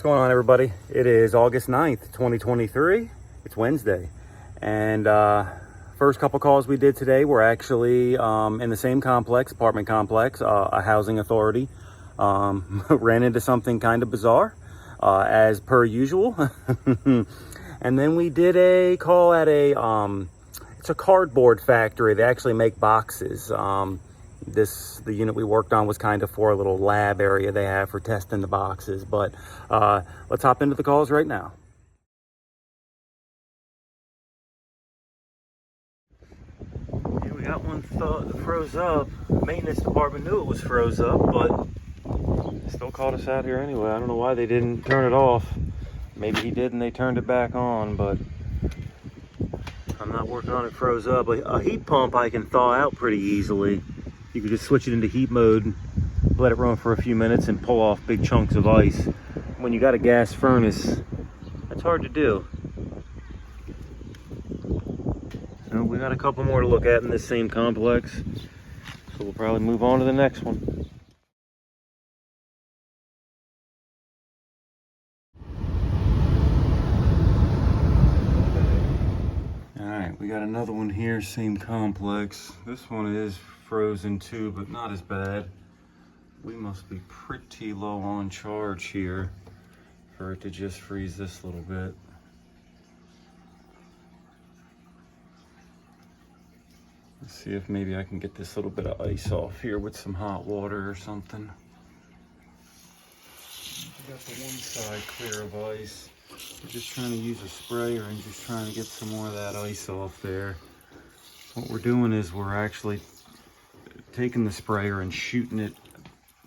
What's going on, everybody? It is August 9th, 2023. It's Wednesday. And first couple calls we did today were actually in the same complex, apartment complex, a housing authority. Ran into something kind of bizarre, as per usual. And then we did a call at it's a cardboard factory. They actually make boxes. The unit we worked on was kind of for a little lab area they have for testing the boxes. But let's hop into the calls right now. Yeah, we got one froze up. Maintenance department knew it was froze up, but still called us out here anyway. I don't know why they didn't turn it off. Maybe he did and they turned it back on, but I'm not working on it froze up. A heat pump I can thaw out pretty easily. You can just switch it into heat mode, let it run for a few minutes and pull off big chunks of ice. When you got a gas furnace, that's hard to do. So we got a couple more to look at in this same complex. So we'll probably move on to the next one. Alright, we got another one here, same complex. This one is frozen too, but not as bad. We must be pretty low on charge here for it to just freeze this little bit. Let's see if maybe I can get this little bit of ice off here with some hot water or something. We got the one side clear of ice. We're just trying to use a sprayer and just trying to get some more of that ice off there. What we're doing is we're actually taking the sprayer and shooting it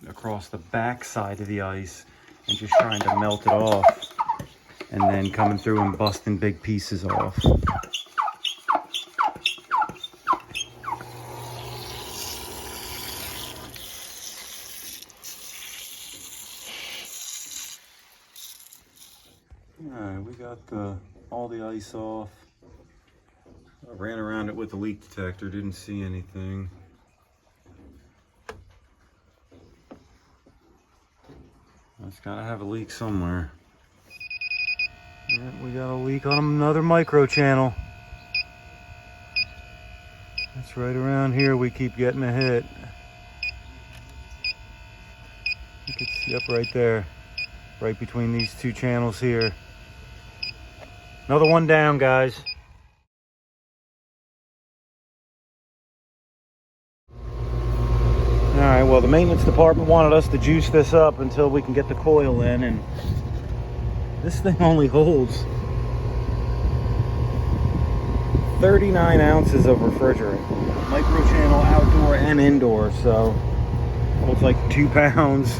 across the back side of the ice and just trying to melt it off, and then coming through and busting big pieces off. Alright, we got all the ice off. I ran around it with the leak detector, didn't see anything. It's gotta have a leak somewhere. Yeah, we got a leak on another micro channel. It's right around here we keep getting a hit. You can see up right there, right between these two channels here. Another one down, guys. Alright, well, the maintenance department wanted us to juice this up until we can get the coil in, and this thing only holds 39 ounces of refrigerant. Micro channel outdoor and indoor, so holds like 2 pounds.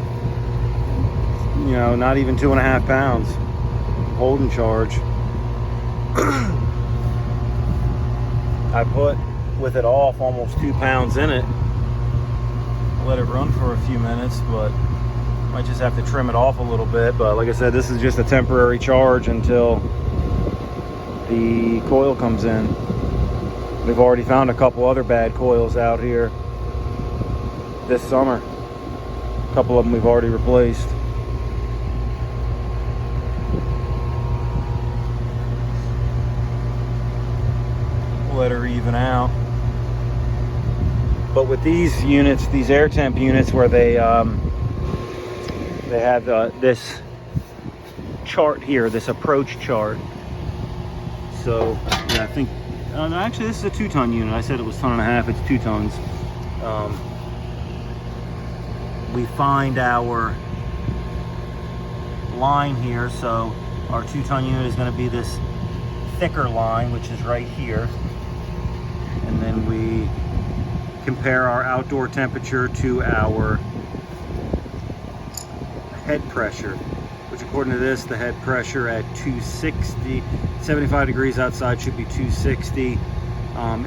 You know, not even 2.5 pounds. Holding charge. I put, with it off, almost 2 pounds in it. Let it run for a few minutes, but might just have to trim it off a little bit. But like I said, this is just a temporary charge until the coil comes in. We've already found a couple other bad coils out here this summer. A couple of them we've already replaced. Let her even out. But with these units, these air temp units, where they have this chart here, this approach chart. So yeah, I think actually this is a 2-ton unit. I said it was 1.5 tons. It's 2 tons. We find our line here. So our 2-ton unit is going to be this thicker line, which is right here, and then we compare our outdoor temperature to our head pressure, which according to this, the head pressure at 260, 75 degrees outside should be 260.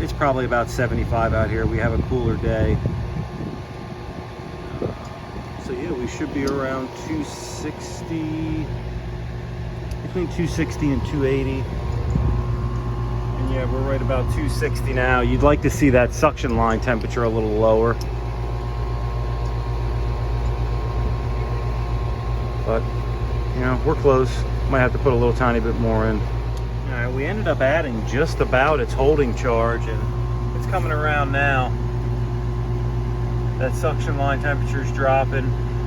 It's probably about 75 out here. We have a cooler day. So yeah, we should be around 260, between 260 and 280. Yeah, we're right about 260 now. You'd like to see that suction line temperature a little lower. But You know, we're close. Might have to put a little tiny bit more in. All right, we ended up adding just about its holding charge, and it's coming around now. That suction line temperature is dropping.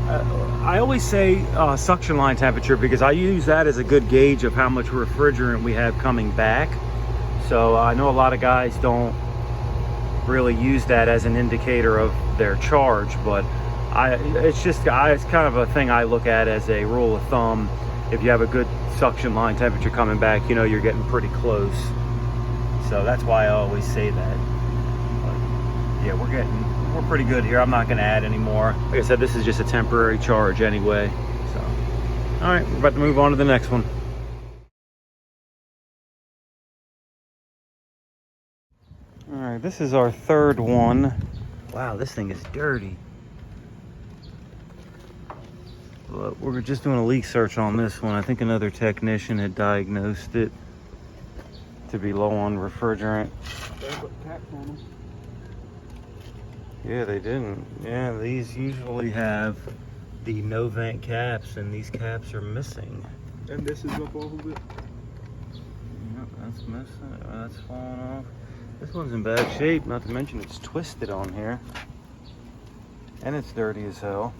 I always say suction line temperature because I use that as a good gauge of how much refrigerant we have coming back. So I know a lot of guys don't really use that as an indicator of their charge, but it's kind of a thing I look at as a rule of thumb. If you have a good suction line temperature coming back, you know you're getting pretty close. So that's why I always say that. But yeah, we're pretty good here. I'm not going to add any more. Like I said, this is just a temporary charge anyway. So, all right, we're about to move on to the next one. All right, this is our third one. Wow, this thing is dirty. But we're just doing a leak search on this one. I think another technician had diagnosed it to be low on refrigerant. They put caps on them. Yeah, they didn't. Yeah, these usually have the no vent caps, and these caps are missing. And this is up off of it. Yep, that's missing. That's falling off. This one's in bad shape, not to mention it's twisted on here. And it's dirty as hell.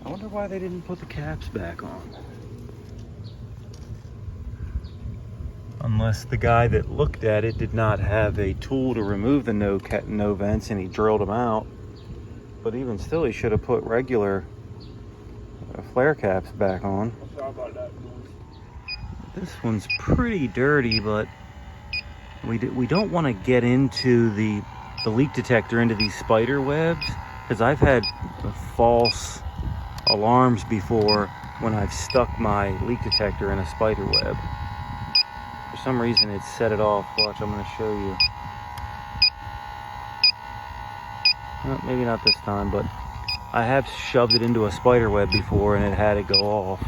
I wonder why they didn't put the caps back on. Unless the guy that looked at it did not have a tool to remove the no vents and he drilled them out. But even still, he should have put regular flare caps back on. I'm sorry about that. This one's pretty dirty, but we don't want to get into the leak detector into these spider webs, because I've had false alarms before when I've stuck my leak detector in a spider web. For some reason it set it off. Watch, I'm going to show you. Well, maybe not this time, but I have shoved it into a spider web before and it had it go off.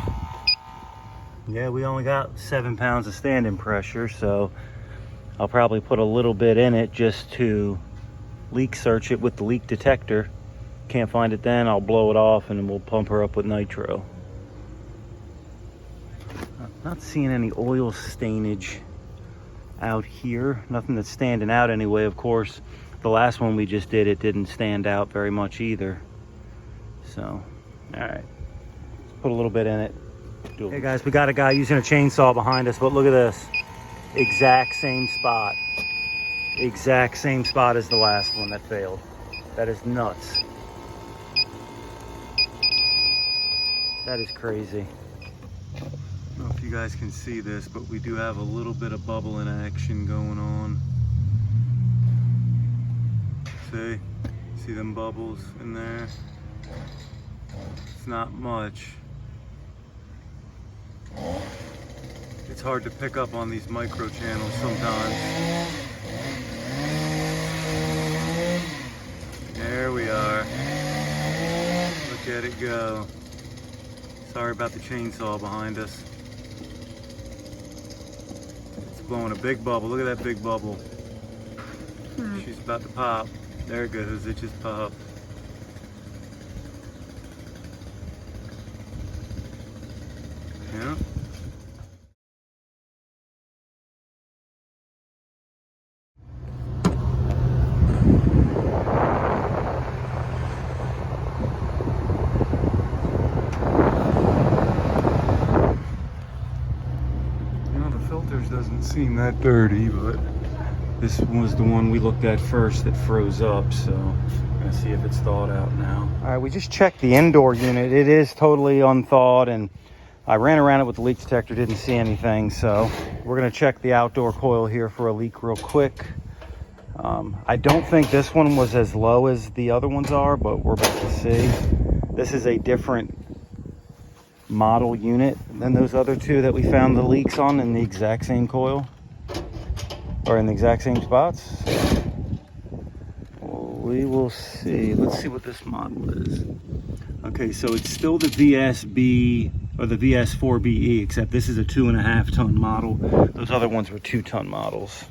Yeah, we only got 7 pounds of standing pressure, so I'll probably put a little bit in it just to leak search it with the leak detector. Can't find it then, I'll blow it off and we'll pump her up with nitro. Not seeing any oil stainage out here. Nothing that's standing out anyway. Of course, the last one we just did, it didn't stand out very much either. So, all right, let's put a little bit in it. Hey guys, we got a guy using a chainsaw behind us, but look at this. Exact same spot. Exact same spot as the last one that failed. That is nuts. That is crazy. I don't know if you guys can see this, but we do have a little bit of bubble in action going on. See them bubbles in there? It's not much. It's hard to pick up on these micro channels sometimes. There we are. Look at it go. Sorry about the chainsaw behind us. It's blowing a big bubble. Look at that big bubble. She's about to pop. There it goes. It just popped. Yeah. Doesn't seem that dirty, but this was the one we looked at first that froze up, so I'm gonna see if it's thawed out now. All right, we just checked the indoor unit. It is totally unthawed, and I ran around it with the leak detector, didn't see anything, so we're gonna check the outdoor coil here for a leak real quick. I don't think this one was as low as the other ones are, but we're about to see. This is a different model unit than those other two that we found the leaks on in the exact same coil or in the exact same spots. We will see. Let's see what this model is. Okay, so it's still the VSB or the VS4BE, except this is a 2.5 ton model. Those other ones were 2 ton models.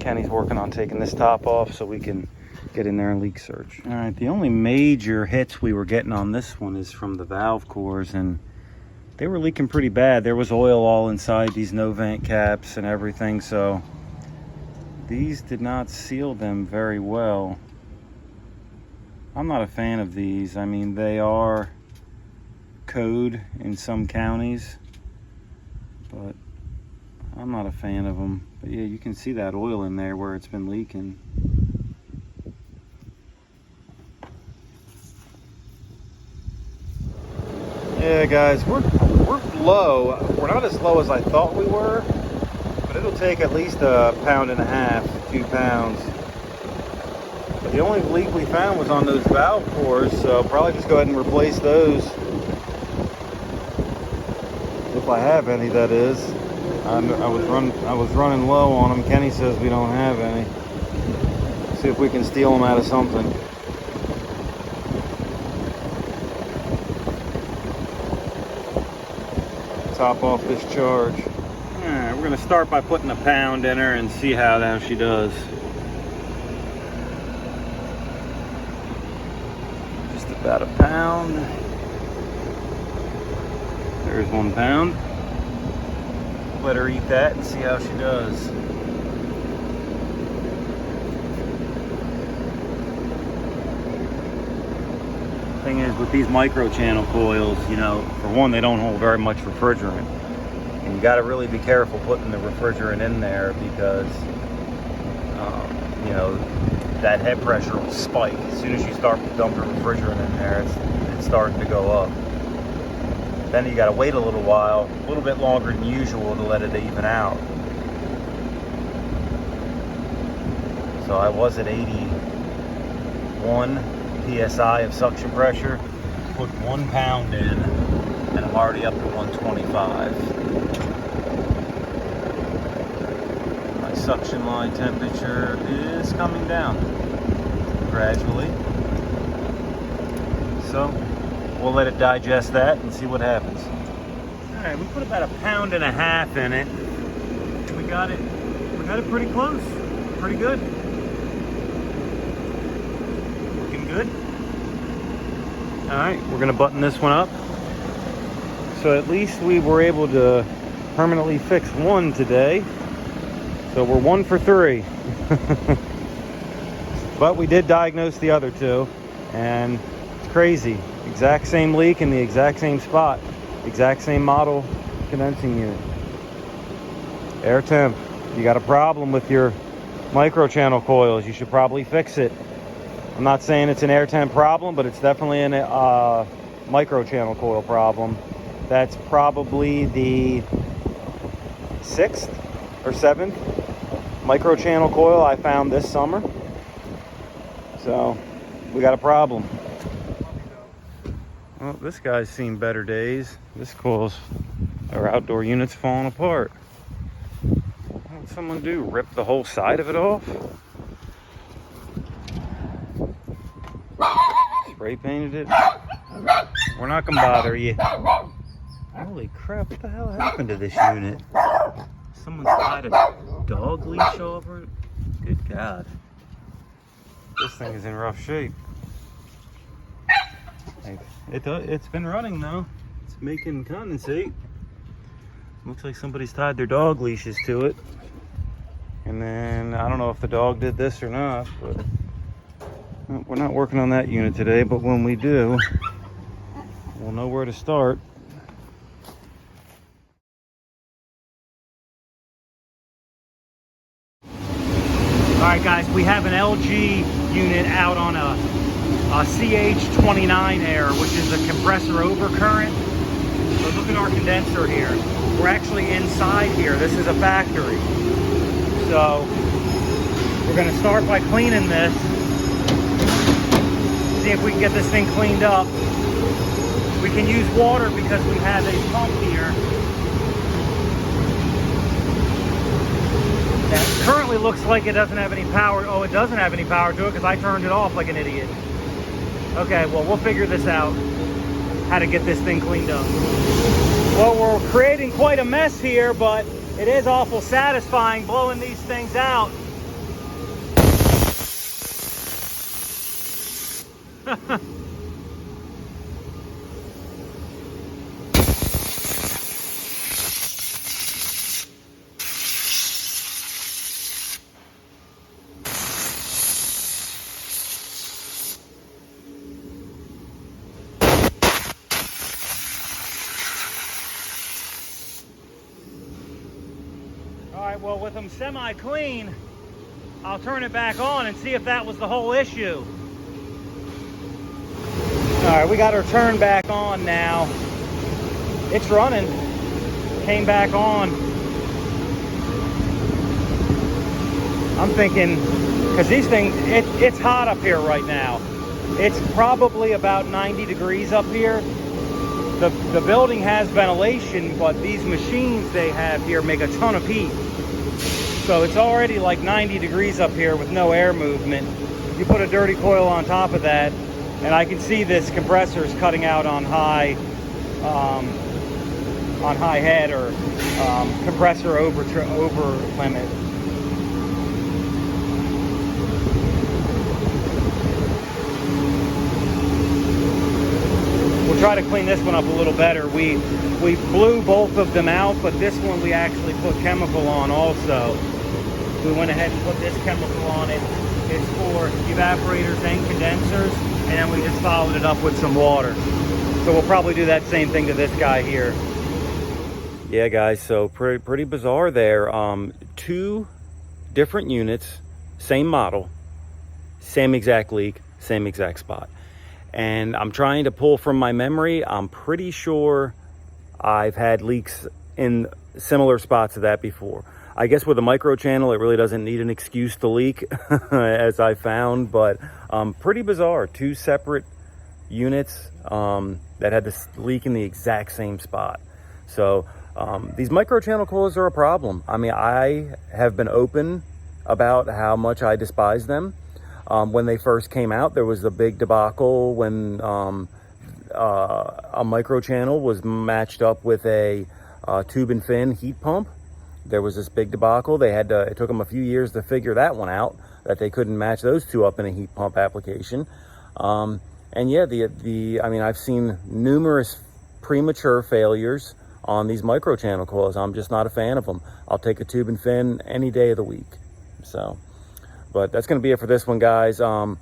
Kenny's working on taking this top off so we can get in there and leak search. All right, the only major hits we were getting on this one is from the valve cores, and they were leaking pretty bad. There was oil all inside these no vent caps and everything, so these did not seal them very well. I'm not a fan of these. I mean, they are code in some counties, but I'm not a fan of them. But yeah, you can see that oil in there where it's been leaking. Yeah, guys, we're low. We're not as low as I thought we were, but it'll take at least 1.5 pounds, 2 pounds. But the only leak we found was on those valve cores, so probably just go ahead and replace those. If I have any, that is. I was running low on them. Kenny says we don't have any. See if we can steal them out of something. Top off this charge. Alright, we're gonna start by putting 1 pound in her and see how she does. Just about 1 pound. There's 1 pound. Let her eat that and see how she does. Thing is, with these micro channel coils, you know, for one, they don't hold very much refrigerant, and you got to really be careful putting the refrigerant in there because you know, that head pressure will spike as soon as you start dumping refrigerant in there. It's starting to go up. Then you got to wait a little while, a little bit longer than usual, to let it even out. So I was at 81 psi of suction pressure, put 1 pound in, and I'm already up to 125. My suction line temperature is coming down gradually, so we'll let it digest that and see what happens. All right, we put about 1.5 pounds in it. We got it pretty close, pretty good. Good. All right, we're gonna button this one up. So at least we were able to permanently fix one today. So we're 1 for 3. But we did diagnose the other two, and it's crazy. Exact same leak in the exact same spot, exact same model condensing unit. Air temp. You got a problem with your micro channel coils, you should probably fix it. I'm not saying it's an air temp problem, but it's definitely a micro channel coil problem. That's probably the 6th or 7th micro channel coil I found this summer. So we got a problem. Well, this guy's seen better days. This coil's, our outdoor unit's falling apart. What would someone do? Rip the whole side of it off? Spray painted it. We're not gonna bother you. Holy crap, what the hell happened to this unit? Someone's tied a dog leash over it? Good God. This thing is in rough shape. It's been running though. It's making condensate. Looks like somebody's tied their dog leashes to it. And then, I don't know if the dog did this or not, but we're not working on that unit today, but when we do, we'll know where to start. All right, guys, we have an LG unit out on a CH29 Error, which is a compressor overcurrent. So look at our condenser here. We're actually inside here. This is a factory. So we're gonna start by cleaning this. See if we can get this thing cleaned up. We can use water because we have a pump here that currently looks like it doesn't have any power. Oh, it doesn't have any power to it because I turned it off like an idiot. Okay, well, we'll figure this out, how to get this thing cleaned up. Well, we're creating quite a mess here, but it is awful satisfying blowing these things out. All right, well, with them semi-clean, I'll turn it back on and see if that was the whole issue. All right, we got her turned back on now. It's running. Came back on. I'm thinking, because these things, it's hot up here right now. It's probably about 90 degrees up here. The building has ventilation, but these machines they have here make a ton of heat. So it's already like 90 degrees up here with no air movement. You put a dirty coil on top of that, and I can see this compressor is cutting out on high head or compressor over limit. We'll try to clean this one up a little better. We blew both of them out, but this one we actually put chemical on also. We went ahead and put this chemical on it. It's for evaporators and condensers, and then we just followed it up with some water. So we'll probably do that same thing to this guy here. Yeah, guys, so pretty bizarre there. 2 different units, same model, same exact leak, same exact spot. And I'm trying to pull from my memory. I'm pretty sure I've had leaks in similar spots to that before. I guess with a micro channel, it really doesn't need an excuse to leak, as I found, but pretty bizarre. 2 separate units that had this leak in the exact same spot. So these micro channel coils are a problem. I mean, I have been open about how much I despise them. When they first came out, there was a big debacle when a micro channel was matched up with a tube and fin heat pump. There was this big debacle. It took them a few years to figure that one out, that they couldn't match those 2 up in a heat pump application. And yeah, I mean, I've seen numerous premature failures on these micro channel coils. I'm just not a fan of them. I'll take a tube and fin any day of the week. So, but that's going to be it for this one, guys. Don't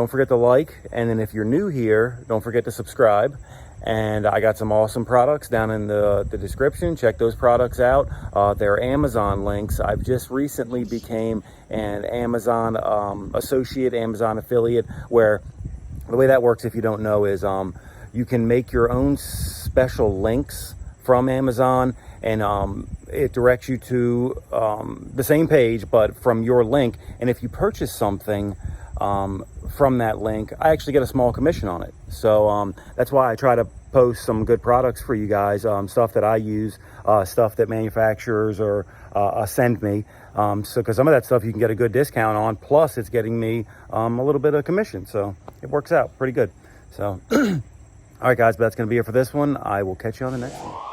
forget to like, and then if you're new here, don't forget to subscribe. And I got some awesome products down in the description. Check those products out. They're Amazon links. I've just recently became an Amazon associate, Amazon affiliate, where the way that works, if you don't know, is you can make your own special links from Amazon, and it directs you to the same page, but from your link. And if you purchase something from that link, I actually get a small commission on it. So that's why I try to post some good products for you guys, stuff that I use, stuff that manufacturers or send me. So because some of that stuff you can get a good discount on, plus it's getting me a little bit of commission. So it works out pretty good. So all right, guys, but that's going to be it for this one. I will catch you on the next one.